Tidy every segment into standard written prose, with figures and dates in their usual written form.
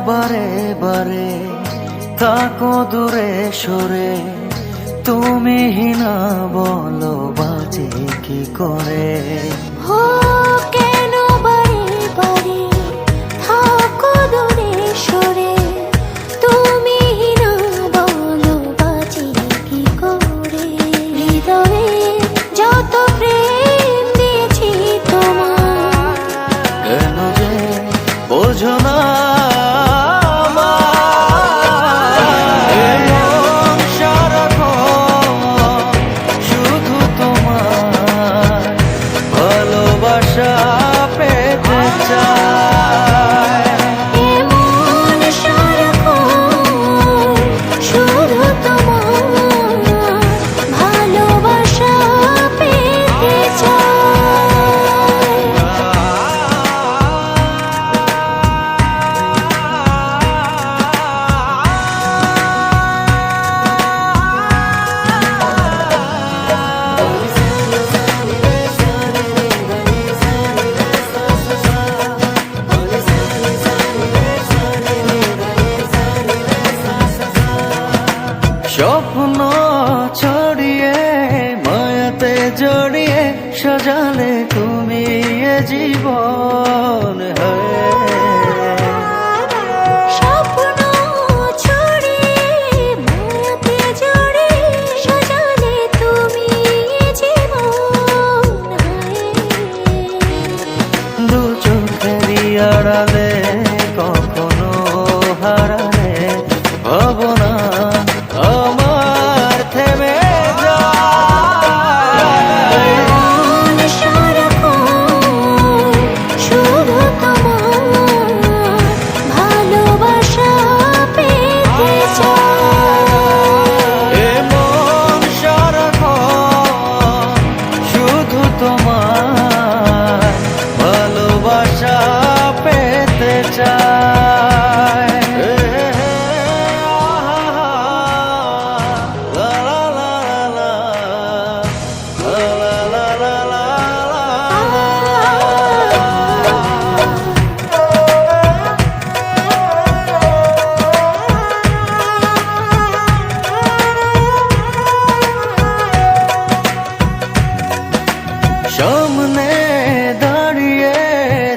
বারে বারে থাকো দূরে সরে, তুমি হিনা বলো বাজে কি করে। হো কেন বারে বারে থাকো দূরে সরে, তুমি হিনা বলো বাজে কি করে। হৃদয়ে যত প্রেম দিয়েছি তোমার, কেন যে বোঝো না স্বপ্ন ছড়িয়ে মায়াতে জড়িয়ে সাজালে তুমি এ জীবন। স্বপ্ন ছড়িয়ে মায়াতে জড়িয়ে সাজালে তুমি এ জীবন। দু চোখেরই আড়ালে কখনো হারালে ভাবনা আমার থেমে শুধু তোমার ভালোবাসা পেতে চাই। এ মন সারাক্ষণ শুধু তোমার ভালোবাসা পেতে চায়। সামনে দাঁড়িয়ে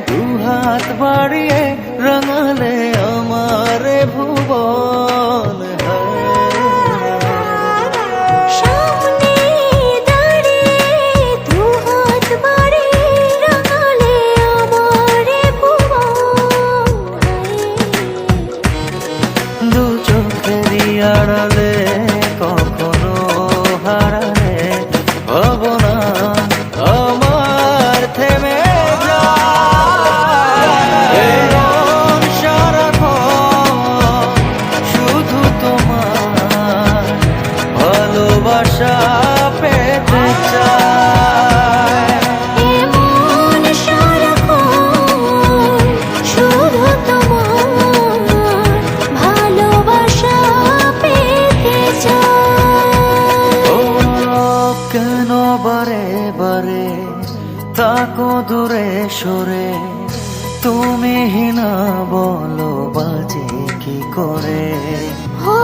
দুহাত বাড়িয়ে রাঙালে আমার ভুবন। সামনে দাঁড়িয়ে দুহাত বাড়িয়ে রাঙালে আমার ভুবন। দু চোখেরই আড়ালে কখনো হারালে ভাবনা আমার থেমে শুধু তোমার ভালোবাসা পেতে চায়। এমন সারাক্ষণ শুধু তোমার ভালোবাসা পেতে চাই। ও কেন বারে বারে থাকো দূরে সরে, তুমি হিনা বলো বাজে কি করে। হো